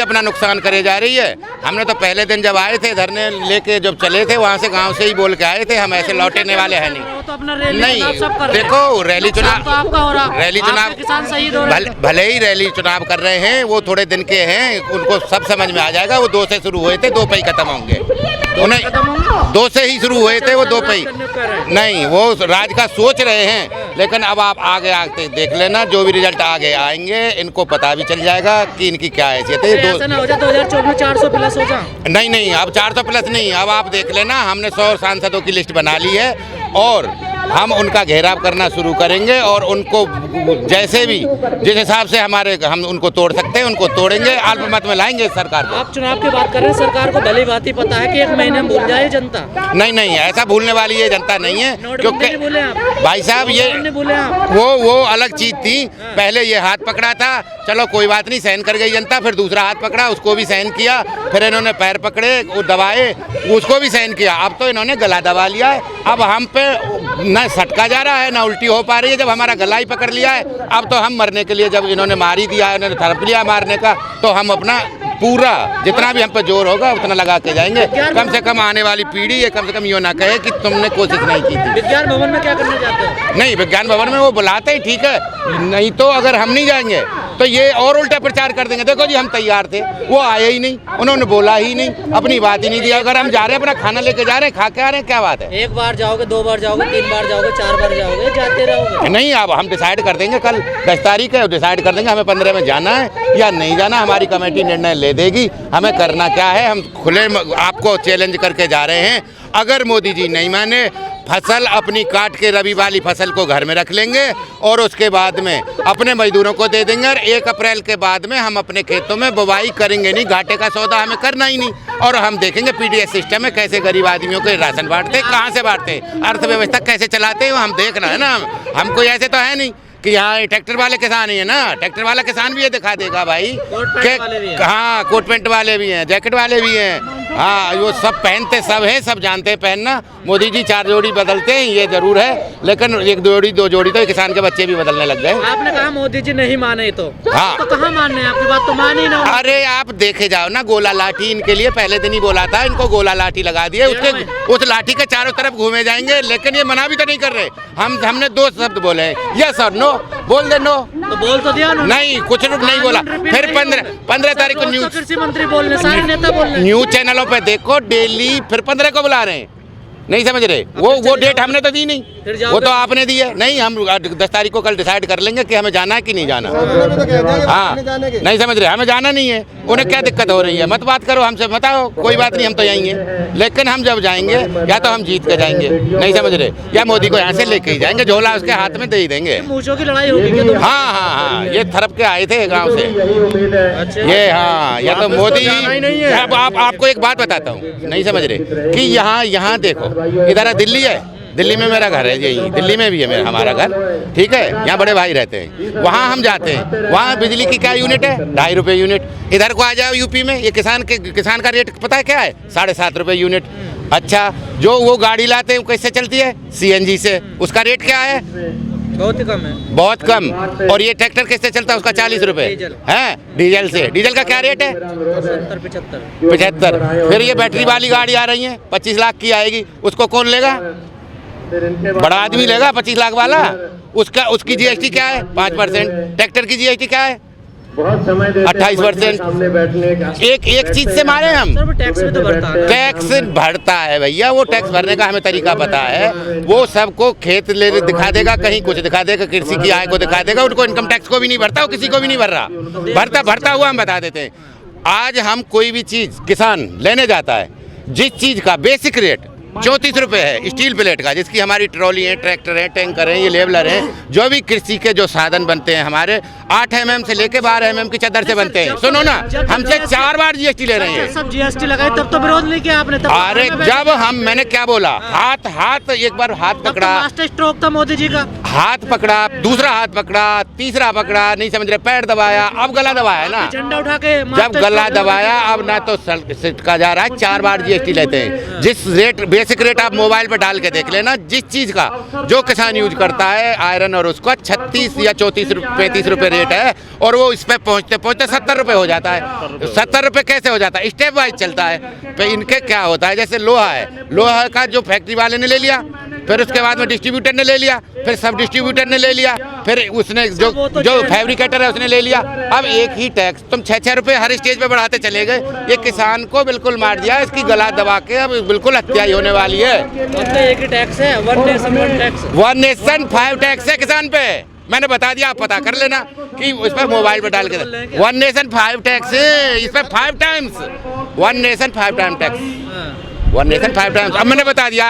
अपना नुकसान करे जा रही है। हमने तो पहले दिन जब आए थे धरने लेके जब चले थे वहाँ से गांव से ही बोल के आए थे, हम ऐसे लौटने वाले हैं नहीं। तो अपना रैली नहीं सब कर देखो रैली चुनाव, आपका हो रहा, रैली चुनाव किसान शहीद हो रहे भले ही रैली चुनाव कर रहे हैं, वो थोड़े दिन के हैं, उनको सब समझ में आ जाएगा। वो 2 से शुरू हुए थे, 2 पे ही खत्म होंगे। उन्हें 2 से ही शुरू हुए थे, वो 2 पे ही नहीं। वो राज का सोच रहे हैं, लेकिन अब आप आगे आते देख लेना, जो भी रिजल्ट आगे आएंगे इनको पता भी चल जाएगा कि इनकी क्या हैसियत है। 2024 में 400 प्लस हो जाए। नहीं अब 400 प्लस नहीं, अब आप देख लेना, हमने 100 सांसदों की लिस्ट बना ली है और हम उनका घेराव करना शुरू करेंगे और उनको जैसे भी जिस हिसाब से हम उनको तोड़ सकते हैं उनको तोड़ेंगे, अल्पमत में लाएंगे सरकार को। आप चुनाव की बात कर रहे हैं, सरकार को भली भांति पता है कि 1 महीने में भूल जाए जनता। नहीं ऐसा भूलने वाली ये जनता नहीं है, क्योंकि बोले आप भाई साहब ये बोले आप वो अलग चीज थी। पहले ये हाथ पकड़ा था, चलो कोई बात नहीं, सहन कर गई जनता। फिर दूसरा हाथ पकड़ा, उसको भी सहन किया। फिर इन्होंने पैर पकड़े, वो दबाए, उसको भी सहन किया। अब तो इन्होंने गला दबा लिया है। अब हम पे न सटका जा रहा है न उल्टी हो पा रही है। जब हमारा गला ही पकड़ लिया है, अब तो हम मरने के लिए, जब इन्होंने मार ही दिया है, इन्होंने थड़प लिया मारने का, तो हम अपना पूरा जितना भी हम पे जोर होगा उतना लगा के जाएंगे। कम से कम आने वाली पीढ़ी ये कम से कम यूँ ना कहे कि तुमने कोशिश नहीं की थी। विज्ञान भवन में क्या करना चाहते हो? नहीं, विज्ञान भवन में वो बुलाते ही ठीक है, नहीं तो अगर हम नहीं जाएंगे तो ये और उल्टा प्रचार कर देंगे। देखो जी हम तैयार थे, वो आए ही नहीं, उन्होंने बोला ही नहीं, अपनी बात ही नहीं दिया। अगर हम जा रहे हैं, अपना खाना लेके जा रहे हैं, खा के आ रहे हैं, क्या बात है? 1 बार जाओगे, 2 बार जाओगे, 3 बार जाओगे, 4 बार जाओगे, जाते रहोगे? नहीं, अब हम डिसाइड कर देंगे, कल 10 तारीख है, डिसाइड कर देंगे हमें 15 में जाना है या नहीं जाना। हमारी कमेटी निर्णय ले देगी हमें करना क्या है। हम खुले आपको चैलेंज करके जा रहे हैं। अगर मोदी जी नहीं माने, फसल अपनी काट के रबी वाली फसल को घर में रख लेंगे और उसके बाद में अपने मजदूरों को दे देंगे और 1 अप्रैल के बाद में हम अपने खेतों में बुवाई करेंगे नहीं। घाटे का सौदा हमें करना ही नहीं और हम देखेंगे पीडीएस सिस्टम में कैसे गरीब आदमियों को राशन बांटते, कहाँ से बांटते, अर्थव्यवस्था कैसे चलाते हैं, हम देखना है ना। हम कोई ऐसे तो है नहीं कि यहाँ ट्रैक्टर वाले किसान ही है ना, ट्रैक्टर वाला किसान भी ये दिखा देगा भाई। हाँ, कोट पैंट वाले भी हैं, जैकेट वाले भी हैं, हाँ वो सब पहनते सब हैं, सब जानते हैं पहनना। मोदी जी 4 जोड़ी बदलते हैं ये जरूर है, लेकिन 1 जोड़ी 2 जोड़ी तो किसान के बच्चे भी बदलने लग गए। आपने कहा मोदी जी नहीं माने तो हाँ, तो कहाँ मानने हैं? आपकी बात तो मान ही ना। अरे आप देखे जाओ ना, गोला लाठी इनके लिए पहले दिन ही बोला था, इनको गोला लाठी लगा दिए, उस लाठी के चारों तरफ घूमे जाएंगे। लेकिन ये मना भी तो नहीं कर रहे। हमने 2 शब्द बोले, यस और नो, बोल दे नो, तो बोल तो दिया नहीं, कुछ नहीं बोला। फिर 15 तारीख को न्यूज, कृषि मंत्री बोल रहे, सारे नेता बोल रहे, न्यूज चैनलों पे देखो डेली। फिर 15 को बुला रहे हैं, नहीं समझ रहे। वो डेट हमने तो दी नहीं, वो तो आपने दी है। नहीं, हम 10 तारीख को कल डिसाइड कर लेंगे कि हमें जाना है कि नहीं जाना। हाँ, नहीं समझ रहे, हमें जाना नहीं है। उन्हें क्या दिक्कत हो रही है? मत बात करो हमसे, बताओ, कोई बात नहीं, हम तो जाएंगे। लेकिन हम जब जाएंगे या तो हम जीत के जाएंगे, नहीं समझ रहे, या मोदी को यहाँ से लेके ही जाएंगे, झोला उसके हाथ में दे ही देंगे। मूंछों की लड़ाई होगी। हाँ, ये थरप के आए थे गाँव से ये। हाँ, या तो मोदी। अब आपको एक बात बताता हूँ, नहीं समझ रहे कि यहाँ देखो, इधर दिल्ली है, दिल्ली में मेरा घर है, यही दिल्ली में भी है हमारा घर, ठीक है। यहाँ बड़े भाई रहते हैं, वहाँ हम जाते हैं। वहाँ बिजली की क्या यूनिट है? 2.5 रुपये यूनिट। इधर को आ जाओ यूपी में, ये किसान का रेट पता है क्या है? 7.5 रुपये यूनिट। अच्छा, जो वो गाड़ी लाते हैं कैसे चलती है? CNG से, उसका रेट क्या है? बहुत कम है, बहुत कम। और ये ट्रैक्टर किससे चलता है? उसका 40 रुपए है, डीजल से। डीजल का क्या रेट है? 75। फिर ये बैटरी वाली गाड़ी आ रही है, 25 लाख की आएगी, उसको कौन लेगा? बड़ा आदमी लेगा 25 लाख वाला। उसकी GST क्या है? 5%। ट्रैक्टर की GST क्या है? 28%। एक चीज से मारे हम, टैक्स भी तो भरता है। टैक्स भरता है भैया, वो टैक्स भरने का हमें तरीका पता है। वो सबको खेत ले दिखा देगा, कहीं कुछ दिखा देगा, कृषि की आय को दिखा देगा। उनको इनकम टैक्स को भी नहीं भरता, वो किसी को भी नहीं भर रहा। भरता हुआ हम बता देते हैं। आज हम कोई भी चीज किसान लेने जाता है, जिस चीज का बेसिक रेट 34 रुपये है स्टील प्लेट का, जिसकी हमारी ट्रॉली है, ट्रैक्टर है, टैंकर है, ये लेवलर है, जो भी कृषि के जो साधन बनते हैं हमारे 8 mm से लेके 12 mm की चादर से बनते हैं। सुनो ना, हमसे 4 बार GST ले रहे हैं। सब GST लगाए तब तो विरोध नहीं किया आपने? अरे जब मैंने क्या बोला, हाथ एक बार हाथ पकड़ा, मास्टर स्ट्रोक था मोदी जी का। हाथ पकड़ा, दूसरा हाथ पकड़ा, तीसरा पकड़ा, नहीं समझ रहे, पैर दबाया, अब गला दबाया ना। झंडा उठा के जब गला दबाया, अब ना तो सिटका जा रहा है। 4 बार GST लेते हैं। जिस रेट बेसिक रेट आप मोबाइल पे डाल के देख लेना, जिस चीज़ का जो किसान यूज करता है आयरन और उसका 36 या 35 रुपये रेट है, और वो इस पे पहुँचते पहुँचते 70 रुपये हो जाता है। 70 रुपये कैसे हो जाता है? स्टेप वाइज चलता है। तो इनके क्या होता है, जैसे लोहा है, लोहा का जो फैक्ट्री वाले ने ले लिया, फिर उसके बाद में डिस्ट्रीब्यूटर ने ले लिया, फिर सब डिस्ट्रीब्यूटर ने ले लिया, फिर उसने जो फैब्रिकेटर है उसने ले लिया। अब एक ही टैक्स तुम 6-6 रुपये हर स्टेज पे बढ़ाते चले गए, ये किसान को बिल्कुल मार दिया, इसकी गला दबा के अब बिल्कुल हत्या ही होने वाली है। अब तो एक ही टैक्स है, one nation one tax. 1 nation 5 tax है किसान पे, मैंने बता दिया, आप पता कर लेना कि उस पर मोबाइल पे डाल के 1 नेशन 5 टैक्स, इस पर 5 times 1 nation 5 time tax, 1 nation 5 times. अब मैंने बता दिया,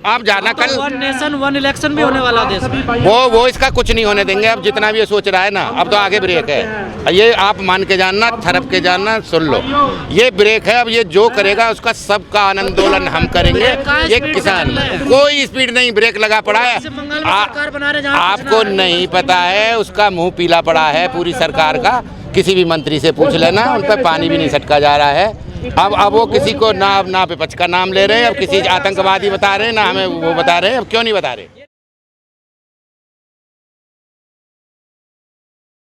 आप जाना कल 1 नेशन 1 इलेक्शन भी होने वाला देश में। वो इसका कुछ नहीं होने देंगे। अब जितना भी ये सोच रहा है ना, अब तो आगे ब्रेक है, ये आप मान के जानना, थरप के जानना, सुन लो, ये ब्रेक है। अब ये जो करेगा उसका सबका आंदोलन हम करेंगे। ये किसान कोई स्पीड नहीं, ब्रेक लगा पड़ा है। आपको नहीं पता है, उसका मुंह पीला पड़ा है पूरी सरकार का। किसी भी मंत्री से पूछ लेना, उन पर पानी भी नहीं सटका जा रहा है। अब वो किसी को ना विपक्ष का नाम ले रहे हैं, अब किसी आतंकवादी बता रहे हैं, ना हमें वो बता रहे हैं। अब क्यों नहीं बता रहे?